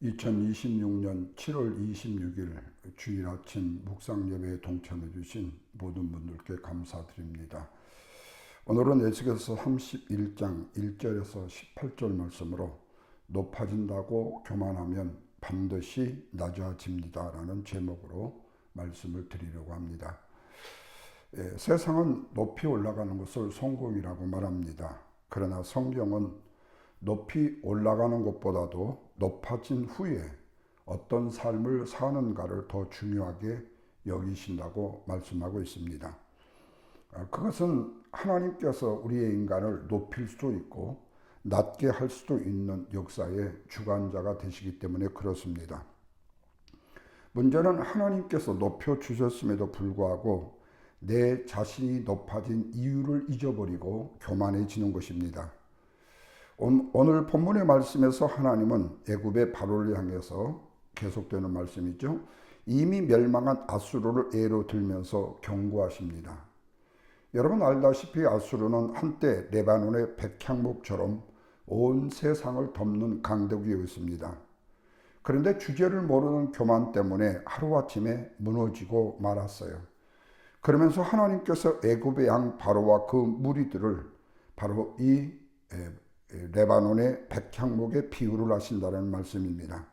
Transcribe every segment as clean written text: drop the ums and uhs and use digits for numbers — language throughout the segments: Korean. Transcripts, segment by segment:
2026년 7월 26일 주일 아침 묵상 예배에 동참해 주신 모든 분들께 감사드립니다. 오늘은 에스겔서 31장 1절에서 18절 말씀으로 높아진다고 교만하면 반드시 낮아집니다 라는 제목으로 말씀을 드리려고 합니다. 세상은 높이 올라가는 것을 성공이라고 말합니다. 그러나 성경은 높이 올라가는 것보다도 높아진 후에 어떤 삶을 사는가를 더 중요하게 여기신다고 말씀하고 있습니다. 그것은 하나님께서 우리의 인간을 높일 수도 있고 낮게 할 수도 있는 역사의 주관자가 되시기 때문에 그렇습니다. 문제는 하나님께서 높여주셨음에도 불구하고 내 자신이 높아진 이유를 잊어버리고 교만해지는 것입니다. 오늘 본문의 말씀에서 하나님은 애굽의 바로를 향해서 계속되는 말씀이죠. 이미 멸망한 아수르를 예로 들면서 경고하십니다. 여러분 알다시피 아수르는 한때 레바논의 백향목처럼 온 세상을 덮는 강대국이었습니다. 그런데 주제를 모르는 교만 때문에 하루아침에 무너지고 말았어요. 그러면서 하나님께서 애굽의 양 바로와 그 무리들을 바로 이 레바논의 백향목에 비유를 하신다는 말씀입니다.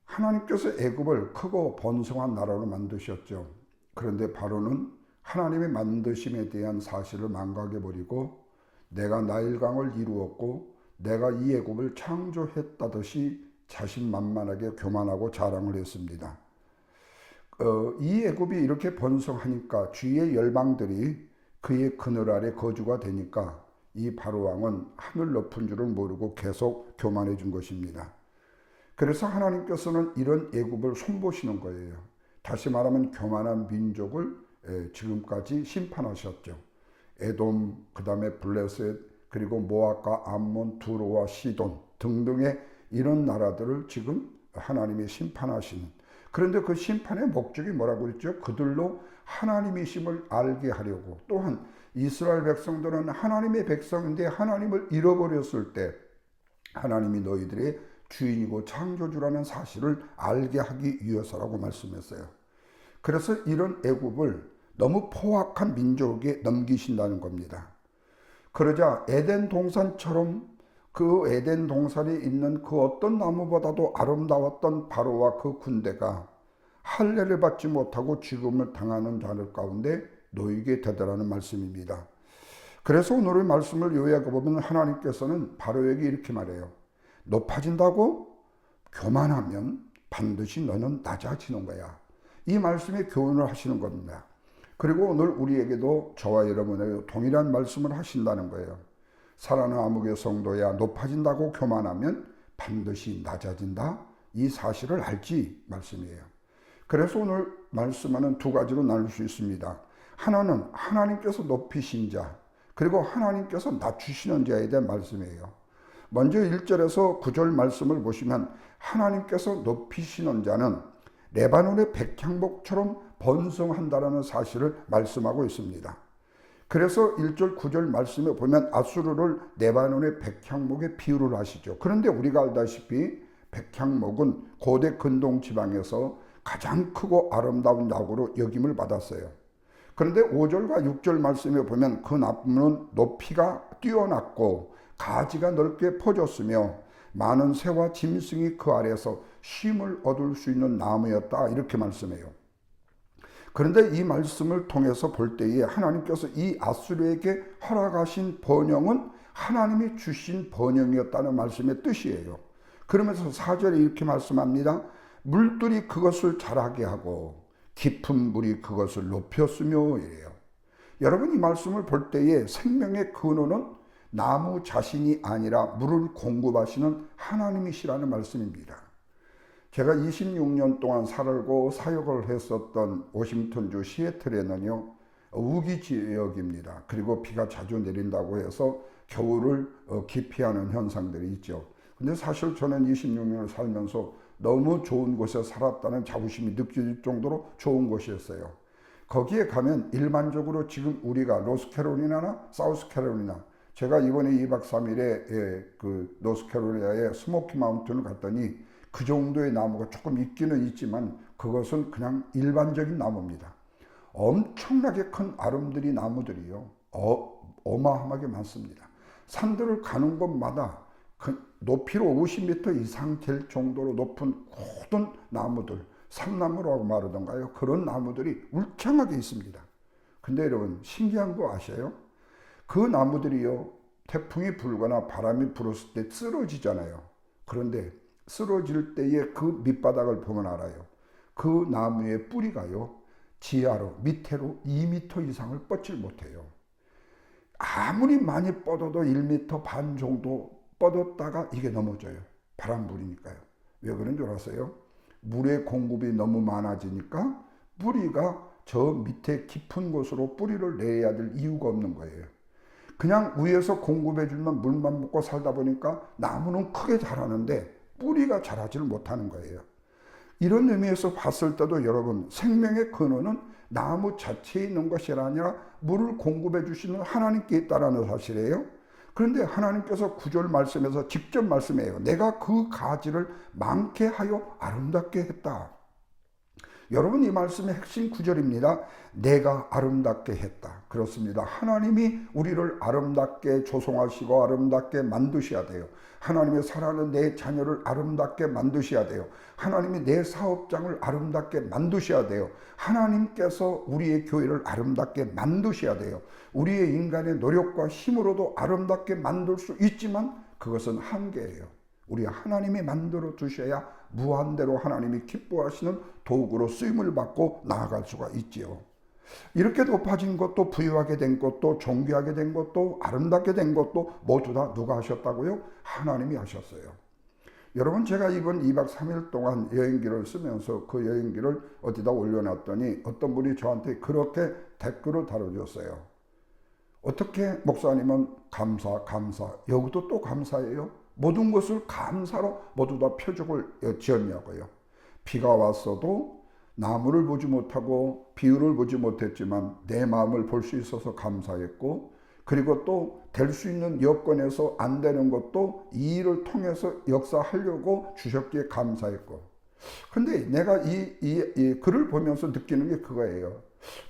하나님께서 애굽을 크고 번성한 나라로 만드셨죠. 그런데 바로는 하나님의 만드심에 대한 사실을 망각해버리고 내가 나일강을 이루었고 내가 이 애굽을 창조했다듯이 자신만만하게 교만하고 자랑을 했습니다. 이 애굽이 이렇게 번성하니까 주위의 열방들이 그의 그늘 아래 거주가 되니까 이 바로왕은 하늘 높은 줄을 모르고 계속 교만해 준 것입니다. 그래서 하나님께서는 이런 애굽을 손보시는 거예요. 다시 말하면 교만한 민족을 지금까지 심판하셨죠. 에돔, 그 다음에 블레셋, 그리고 모압과 암몬, 두로와 시돈 등등의 이런 나라들을 지금 하나님이 심판하시는, 그런데 그 심판의 목적이 뭐라고 그랬죠? 그들로 하나님이심을 알게 하려고. 또한 이스라엘 백성들은 하나님의 백성인데 하나님을 잃어버렸을 때 하나님이 너희들의 주인이고 창조주라는 사실을 알게 하기 위해서라고 말씀했어요. 그래서 이런 애굽을 너무 포악한 민족에게 넘기신다는 겁니다. 그러자 에덴 동산처럼 그 에덴 동산에 있는 그 어떤 나무보다도 아름다웠던 바로와 그 군대가 할례를 받지 못하고 죽음을 당하는 자들 가운데 놓이게 되더라는 말씀입니다. 그래서 오늘의 말씀을 요약해 보면 하나님께서는 바로에게 이렇게 말해요. 높아진다고 교만하면 반드시 너는 낮아지는 거야. 이 말씀에 교훈을 하시는 겁니다. 그리고 오늘 우리에게도 저와 여러분에게 동일한 말씀을 하신다는 거예요. 사랑하는 아무개 성도야, 높아진다고 교만하면 반드시 낮아진다. 이 사실을 알지 말씀이에요. 그래서 오늘 말씀은 두 가지로 나눌 수 있습니다. 하나는 하나님께서 높이신 자, 그리고 하나님께서 낮추시는 자에 대한 말씀이에요. 먼저 1절에서 9절 말씀을 보시면 하나님께서 높이시는 자는 레바논의 백향목처럼 번성한다라는 사실을 말씀하고 있습니다. 그래서 1절 9절 말씀에 보면 아수르를 레바논의 백향목에 비유를 하시죠. 그런데 우리가 알다시피 백향목은 고대 근동 지방에서 가장 크고 아름다운 나무로 여김을 받았어요. 그런데 5절과 6절 말씀에 보면 그 나무는 높이가 뛰어났고 가지가 넓게 퍼졌으며 많은 새와 짐승이 그 아래에서 쉼을 얻을 수 있는 나무였다, 이렇게 말씀해요. 그런데 이 말씀을 통해서 볼 때에 하나님께서 이 아수르에게 허락하신 번영은 하나님이 주신 번영이었다는 말씀의 뜻이에요. 그러면서 4절에 이렇게 말씀합니다. 물들이 그것을 자라게 하고 깊은 물이 그것을 높였으며 이래요. 여러분, 이 말씀을 볼 때에 생명의 근원은 나무 자신이 아니라 물을 공급하시는 하나님이시라는 말씀입니다. 제가 26년 동안 살고 사역을 했었던 워싱턴주 시애틀에는요, 우기 지역입니다. 그리고 비가 자주 내린다고 해서 겨울을 기피하는 현상들이 있죠. 근데 사실 저는 26년을 살면서 너무 좋은 곳에 살았다는 자부심이 느껴질 정도로 좋은 곳이었어요. 거기에 가면 일반적으로 지금 우리가 노스캐롤리나나 사우스캐롤리나 제가 이번에 2박 3일에 그 노스캐롤라이나의 스모키 마운틴을 갔더니 그 정도의 나무가 조금 있기는 있지만 그것은 그냥 일반적인 나무입니다. 엄청나게 큰 아름드리 나무들이요. 어마어마하게 많습니다. 산들을 가는 곳마다 높이로 50m 이상 될 정도로 높은 고든 나무들, 삼나무라고 말하던가요. 그런 나무들이 울창하게 있습니다. 근데 여러분 신기한 거 아세요? 그 나무들이요, 태풍이 불거나 바람이 불었을 때 쓰러지잖아요. 그런데 쓰러질 때의 그 밑바닥을 보면 알아요. 그 나무의 뿌리가요, 지하로 밑으로 2m 이상을 뻗질 못해요. 아무리 많이 뻗어도 1m 반 정도 뻗었다가 이게 넘어져요. 바람 불이니까요. 왜 그런 줄 아세요? 물의 공급이 너무 많아지니까 뿌리가 저 밑에 깊은 곳으로 뿌리를 내야 될 이유가 없는 거예요. 그냥 위에서 공급해주면 물만 먹고 살다 보니까 나무는 크게 자라는데 뿌리가 자라지를 못하는 거예요. 이런 의미에서 봤을 때도 여러분, 생명의 근원은 나무 자체에 있는 것이 아니라 물을 공급해 주시는 하나님께 있다는 사실이에요. 그런데 하나님께서 구절 말씀에서 직접 말씀해요. 내가 그 가지를 많게 하여 아름답게 했다. 여러분, 이 말씀의 핵심 구절입니다. 내가 아름답게 했다. 그렇습니다. 하나님이 우리를 아름답게 조성하시고 아름답게 만드셔야 돼요. 하나님의 사랑하는 내 자녀를 아름답게 만드셔야 돼요. 하나님이 내 사업장을 아름답게 만드셔야 돼요. 하나님께서 우리의 교회를 아름답게 만드셔야 돼요. 우리의 인간의 노력과 힘으로도 아름답게 만들 수 있지만 그것은 한계예요. 우리 하나님이 만들어 두셔야 무한대로 하나님이 기뻐하시는 도구로 쓰임을 받고 나아갈 수가 있지요. 이렇게 높아진 것도, 부유하게 된 것도, 존귀하게 된 것도, 아름답게 된 것도 모두 다 누가 하셨다고요? 하나님이 하셨어요. 여러분, 제가 이번 2박 3일 동안 여행기를 쓰면서 그 여행기를 어디다 올려놨더니 어떤 분이 저한테 그렇게 댓글을 달아줬어요. 어떻게 목사님은 감사. 여기도 또 감사예요? 모든 것을 감사로 모두 다 표적을 지었냐고요. 비가 왔어도 나무를 보지 못하고 비유를 보지 못했지만 내 마음을 볼 수 있어서 감사했고, 그리고 또 될 수 있는 여건에서 안 되는 것도 이 일을 통해서 역사하려고 주셨기에 감사했고. 근데 내가 이 글을 보면서 느끼는 게 그거예요.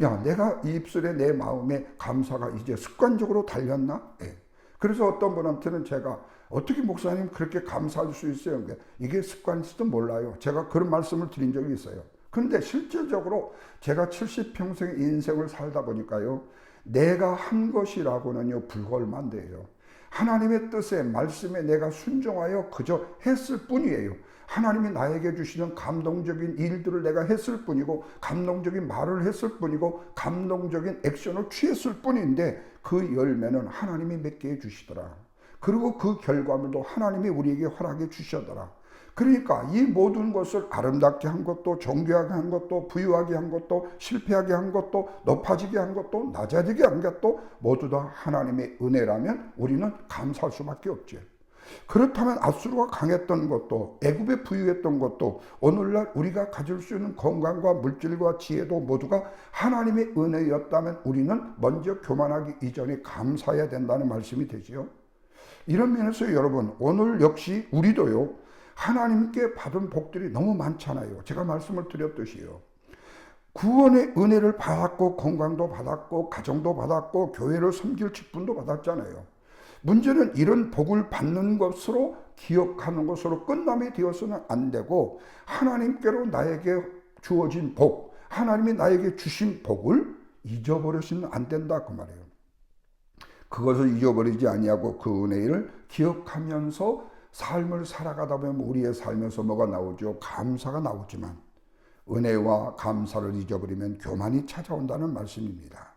야, 내가 이 입술에 내 마음에 감사가 이제 습관적으로 달렸나? 예. 그래서 어떤 분한테는 제가 어떻게 목사님 그렇게 감사할 수 있어요? 이게 습관일지도 몰라요. 제가 그런 말씀을 드린 적이 있어요. 그런데 실질적으로 제가 70평생 인생을 살다 보니까요, 내가 한 것이라고는요 불걸만돼요. 하나님의 뜻에, 말씀에 내가 순종하여 그저 했을 뿐이에요. 하나님이 나에게 주시는 감동적인 일들을 내가 했을 뿐이고, 감동적인 말을 했을 뿐이고, 감동적인 액션을 취했을 뿐인데 그 열매는 하나님이 맺게 해주시더라. 그리고 그 결과물도 하나님이 우리에게 허락해 주시더라. 그러니까 이 모든 것을 아름답게 한 것도, 존귀하게 한 것도, 부유하게 한 것도, 실패하게 한 것도, 높아지게 한 것도, 낮아지게 한 것도 모두 다 하나님의 은혜라면 우리는 감사할 수밖에 없지. 그렇다면 아수르가 강했던 것도, 애굽에 부유했던 것도, 오늘날 우리가 가질 수 있는 건강과 물질과 지혜도 모두가 하나님의 은혜였다면 우리는 먼저 교만하기 이전에 감사해야 된다는 말씀이 되지요. 이런 면에서 여러분, 오늘 역시 우리도요, 하나님께 받은 복들이 너무 많잖아요. 제가 말씀을 드렸듯이요, 구원의 은혜를 받았고, 건강도 받았고, 가정도 받았고, 교회를 섬길 직분도 받았잖아요. 문제는 이런 복을 받는 것으로, 기억하는 것으로 끝남이 되어서는 안 되고, 하나님께로 나에게 주어진 복, 하나님이 나에게 주신 복을 잊어버려서는 안 된다, 그 말이에요. 그것을 잊어버리지 아니하고 그 은혜를 기억하면서 삶을 살아가다 보면 우리의 삶에서 뭐가 나오죠? 감사가 나오지만 은혜와 감사를 잊어버리면 교만이 찾아온다는 말씀입니다.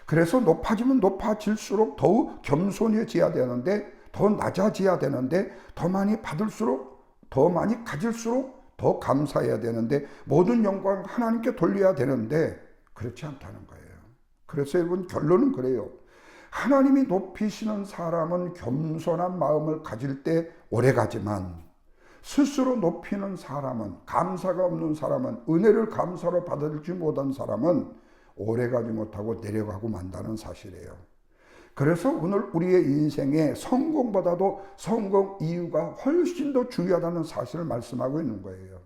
그래서 높아지면 높아질수록 더욱 겸손해져야 되는데, 더 낮아져야 되는데, 더 많이 받을수록, 더 많이 가질수록 더 감사해야 되는데, 모든 영광 하나님께 돌려야 되는데 그렇지 않다는 거예요. 그래서 여러분, 결론은 그래요. 하나님이 높이시는 사람은 겸손한 마음을 가질 때 오래가지만, 스스로 높이는 사람은, 감사가 없는 사람은, 은혜를 감사로 받아들이지 못한 사람은 오래가지 못하고 내려가고 만다는 사실이에요. 그래서 오늘 우리의 인생에 성공보다도 성공 이유가 훨씬 더 중요하다는 사실을 말씀하고 있는 거예요.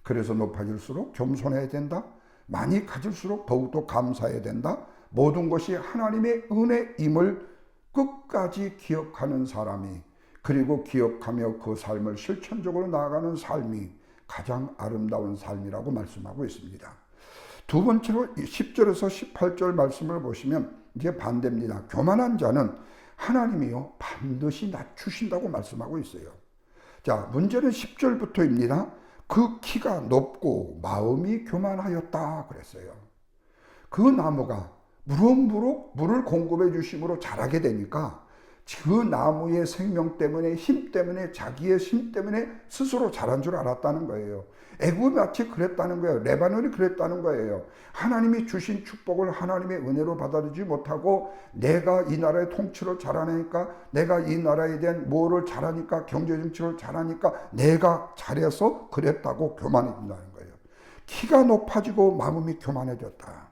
그래서 높아질수록 겸손해야 된다. 많이 가질수록 더욱더 감사해야 된다. 모든 것이 하나님의 은혜임을 끝까지 기억하는 사람이, 그리고 기억하며 그 삶을 실천적으로 나아가는 삶이 가장 아름다운 삶이라고 말씀하고 있습니다. 두 번째로 10절에서 18절 말씀을 보시면 이제 반대입니다. 교만한 자는 하나님이요 반드시 낮추신다고 말씀하고 있어요. 자, 문제는 10절부터입니다. 그 키가 높고 마음이 교만하였다 그랬어요. 그 나무가 무럭무럭 물을 공급해 주심으로 자라게 되니까 그 나무의 생명 때문에, 힘 때문에, 자기의 힘 때문에 스스로 자란 줄 알았다는 거예요. 애굽이 마치 그랬다는 거예요. 레바논이 그랬다는 거예요. 하나님이 주신 축복을 하나님의 은혜로 받아들이지 못하고 내가 이 나라의 통치를 잘하니까, 내가 이 나라에 대한 뭐를 잘하니까, 경제정치를 잘하니까 내가 잘해서 그랬다고 교만해진다는 거예요. 키가 높아지고 마음이 교만해졌다.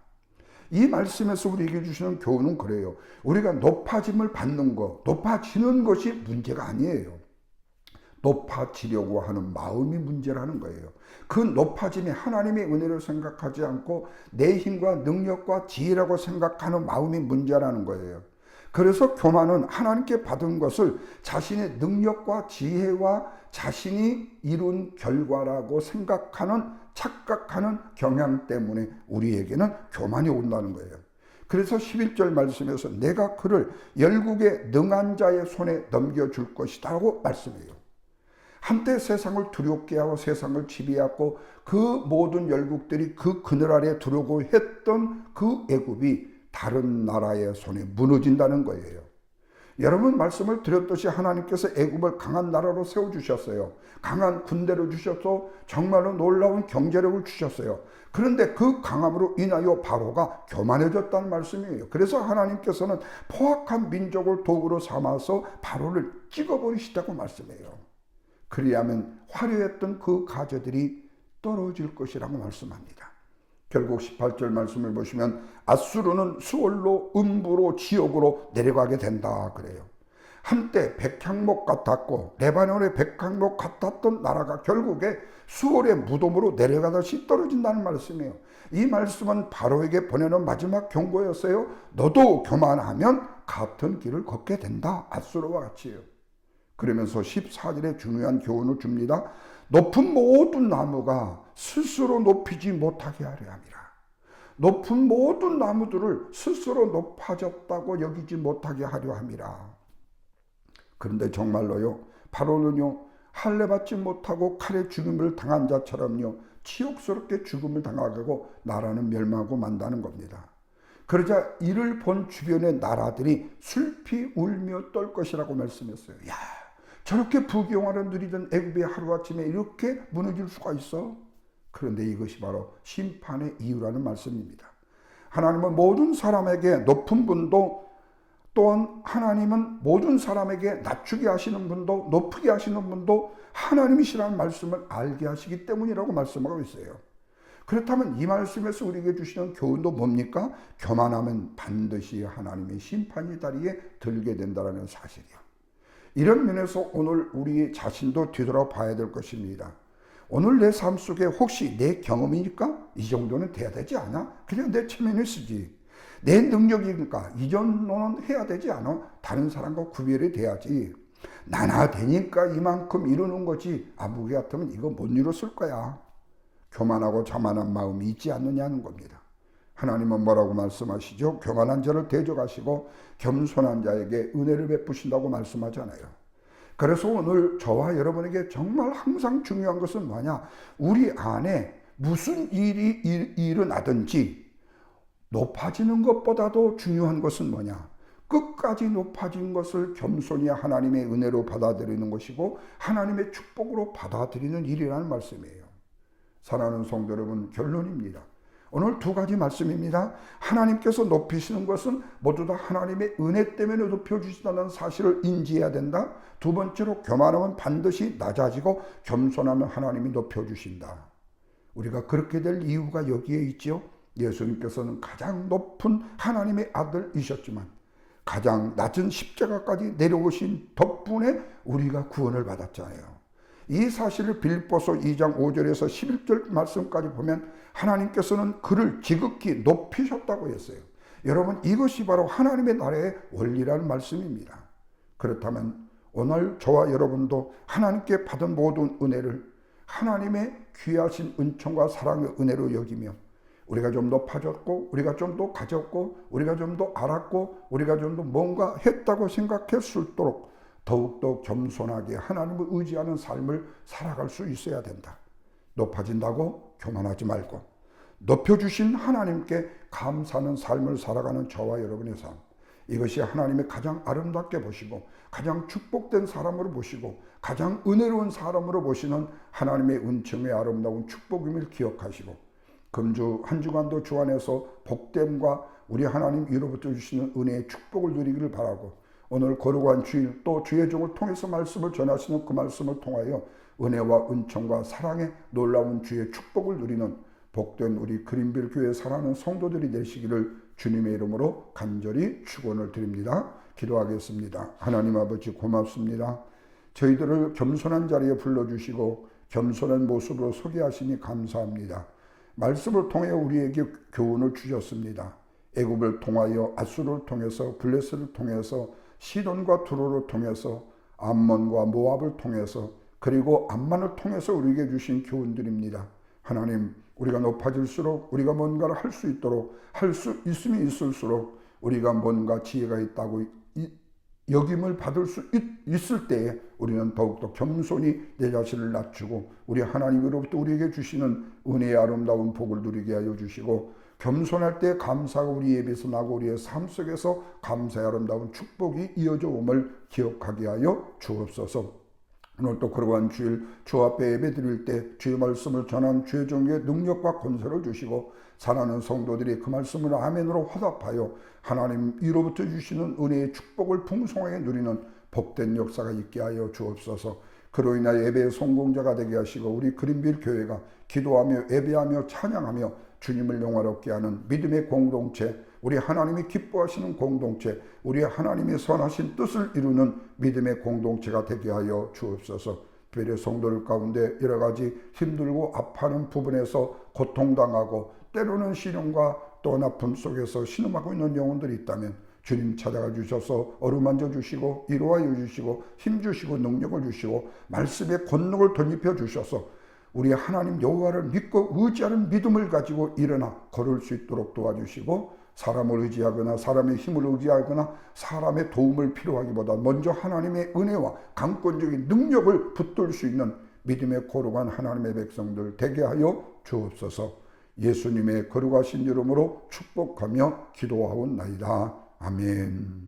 이 말씀에서 우리에게 주시는 교훈은 그래요. 우리가 높아짐을 받는 것, 높아지는 것이 문제가 아니에요. 높아지려고 하는 마음이 문제라는 거예요. 그 높아짐이 하나님의 은혜를 생각하지 않고 내 힘과 능력과 지혜라고 생각하는 마음이 문제라는 거예요. 그래서 교만은 하나님께 받은 것을 자신의 능력과 지혜와 자신이 이룬 결과라고 생각하는, 착각하는 경향 때문에 우리에게는 교만이 온다는 거예요. 그래서 11절 말씀에서 내가 그를 열국의 능한 자의 손에 넘겨줄 것이다 라고 말씀해요. 한때 세상을 두렵게 하고 세상을 지배하고 그 모든 열국들이 그 그늘 아래 들어오고 했던 그 애굽이 다른 나라의 손에 무너진다는 거예요. 여러분, 말씀을 드렸듯이 하나님께서 애굽을 강한 나라로 세워주셨어요. 강한 군대로 주셔서 정말로 놀라운 경제력을 주셨어요. 그런데 그 강함으로 인하여 바로가 교만해졌다는 말씀이에요. 그래서 하나님께서는 포악한 민족을 도구로 삼아서 바로를 찍어버리시다고 말씀해요. 그리하면 화려했던 그 가저들이 떨어질 것이라고 말씀합니다. 결국 18절 말씀을 보시면 아수르는 수월로 음부로 지옥으로 내려가게 된다 그래요. 한때 백향목 같았고 레바논의 백향목 같았던 나라가 결국에 수월의 무덤으로 내려가듯이 떨어진다는 말씀이에요. 이 말씀은 바로에게 보내는 마지막 경고였어요. 너도 교만하면 같은 길을 걷게 된다. 아수르와 같이요. 그러면서 14절에 중요한 교훈을 줍니다. 높은 모든 나무가 스스로 높이지 못하게 하려 함이라. 높은 모든 나무들을 스스로 높아졌다고 여기지 못하게 하려 함이라. 그런데 정말로요, 바로는요, 할례 받지 못하고 칼에 죽음을 당한 자처럼요, 치욕스럽게 죽음을 당하고 나라는 멸망하고 만다는 겁니다. 그러자 이를 본 주변의 나라들이 슬피 울며 떨 것이라고 말씀했어요. 야, 저렇게 부귀영화를 누리던 애굽이 하루아침에 이렇게 무너질 수가 있어? 그런데 이것이 바로 심판의 이유라는 말씀입니다. 하나님은 모든 사람에게 높은 분도, 또한 하나님은 모든 사람에게 낮추게 하시는 분도 높게 하시는 분도 하나님이시라는 말씀을 알게 하시기 때문이라고 말씀하고 있어요. 그렇다면 이 말씀에서 우리에게 주시는 교훈도 뭡니까? 교만하면 반드시 하나님의 심판의 다리에 들게 된다는 사실이요. 이런 면에서 오늘 우리 자신도 뒤돌아봐야 될 것입니다. 오늘 내 삶 속에 혹시 내 경험이니까 이 정도는 돼야 되지 않아? 그냥 내 체면을 쓰지. 내 능력이니까 이 정도는 해야 되지 않아? 다른 사람과 구별이 돼야지. 나나 되니까 이만큼 이루는 거지. 무게 같으면 이거 못 이뤘을 거야. 교만하고 자만한 마음이 있지 않느냐는 겁니다. 하나님은 뭐라고 말씀하시죠? 교만한 자를 대적하시고 겸손한 자에게 은혜를 베푸신다고 말씀하잖아요. 그래서 오늘 저와 여러분에게 정말 항상 중요한 것은 뭐냐? 우리 안에 무슨 일이 일어나든지 높아지는 것보다도 중요한 것은 뭐냐? 끝까지 높아진 것을 겸손히 하나님의 은혜로 받아들이는 것이고 하나님의 축복으로 받아들이는 일이라는 말씀이에요. 사랑하는 성도 여러분, 결론입니다. 오늘 두 가지 말씀입니다. 하나님께서 높이시는 것은 모두 다 하나님의 은혜 때문에 높여주신다는 사실을 인지해야 된다. 두 번째로 교만하면 반드시 낮아지고 겸손하면 하나님이 높여주신다. 우리가 그렇게 될 이유가 여기에 있지요. 예수님께서는 가장 높은 하나님의 아들이셨지만 가장 낮은 십자가까지 내려오신 덕분에 우리가 구원을 받았잖아요. 이 사실을 빌립보서 2장 5절에서 11절 말씀까지 보면 하나님께서는 그를 지극히 높이셨다고 했어요. 여러분, 이것이 바로 하나님의 나라의 원리라는 말씀입니다. 그렇다면 오늘 저와 여러분도 하나님께 받은 모든 은혜를 하나님의 귀하신 은총과 사랑의 은혜로 여기며 우리가 좀 더 높아졌고, 우리가 좀 더 가졌고, 우리가 좀 더 알았고, 우리가 좀 더 뭔가 했다고 생각했을수록 더욱더 겸손하게 하나님을 의지하는 삶을 살아갈 수 있어야 된다. 높아진다고 교만하지 말고 높여주신 하나님께 감사하는 삶을 살아가는 저와 여러분의 삶, 이것이 하나님의 가장 아름답게 보시고 가장 축복된 사람으로 보시고 가장 은혜로운 사람으로 보시는 하나님의 은총의 아름다운 축복임을 기억하시고 금주 한 주간도 주 안에서 복됨과 우리 하나님 위로부터 주시는 은혜의 축복을 누리기를 바라고, 오늘 거룩한 주일 또 주의 종을 통해서 말씀을 전하시는 그 말씀을 통하여 은혜와 은총과 사랑의 놀라운 주의 축복을 누리는 복된 우리 그린빌 교회 사랑하는 성도들이 되시기를 주님의 이름으로 간절히 축원을 드립니다. 기도하겠습니다. 하나님 아버지, 고맙습니다. 저희들을 겸손한 자리에 불러주시고 겸손한 모습으로 소개하시니 감사합니다. 말씀을 통해 우리에게 교훈을 주셨습니다. 애굽을 통하여 아수를 통해서, 블레스를 통해서, 시돈과 두로를 통해서, 암몬과 모압을 통해서, 그리고 암만을 통해서 우리에게 주신 교훈들입니다. 하나님, 우리가 높아질수록 우리가 뭔가를 할 수 있도록, 할 수 있으면 있을수록 우리가 뭔가 지혜가 있다고 여김을 받을 수 있을 때에 우리는 더욱더 겸손히 내 자신을 낮추고 우리 하나님으로부터 우리에게 주시는 은혜의 아름다운 복을 누리게 하여 주시고, 겸손할 때 감사가 우리 입에서 나고 우리의 삶 속에서 감사의 아름다운 축복이 이어져 옴을 기억하게 하여 주옵소서. 오늘 또 그러한 주일 주 앞에 예배 드릴 때 주의 말씀을 전한 주의 종의 능력과 권세를 주시고 사랑하는 성도들이 그 말씀을 아멘으로 화답하여 하나님 위로부터 주시는 은혜의 축복을 풍성하게 누리는 복된 역사가 있게 하여 주옵소서. 그로 인하여 예배의 성공자가 되게 하시고 우리 그린빌 교회가 기도하며 예배하며 찬양하며 주님을 영화롭게 하는 믿음의 공동체, 우리 하나님이 기뻐하시는 공동체, 우리 하나님의 선하신 뜻을 이루는 믿음의 공동체가 되게 하여 주옵소서. 특별히 성도들 가운데 여러 가지 힘들고 아파하는 부분에서 고통당하고 때로는 시련과 또 아픔 속에서 신음하고 있는 영혼들이 있다면 주님 찾아가 주셔서 어루만져 주시고 위로하여 주시고 힘 주시고 능력을 주시고 말씀의 권능을 덧입혀 주셔서 우리 하나님 여호와를 믿고 의지하는 믿음을 가지고 일어나 걸을 수 있도록 도와주시고, 사람을 의지하거나 사람의 힘을 의지하거나 사람의 도움을 필요하기보다 먼저 하나님의 은혜와 강권적인 능력을 붙들 수 있는 믿음의 거룩한 하나님의 백성들 되게 하여 주옵소서. 예수님의 거룩하신 이름으로 축복하며 기도하옵나이다. 아멘.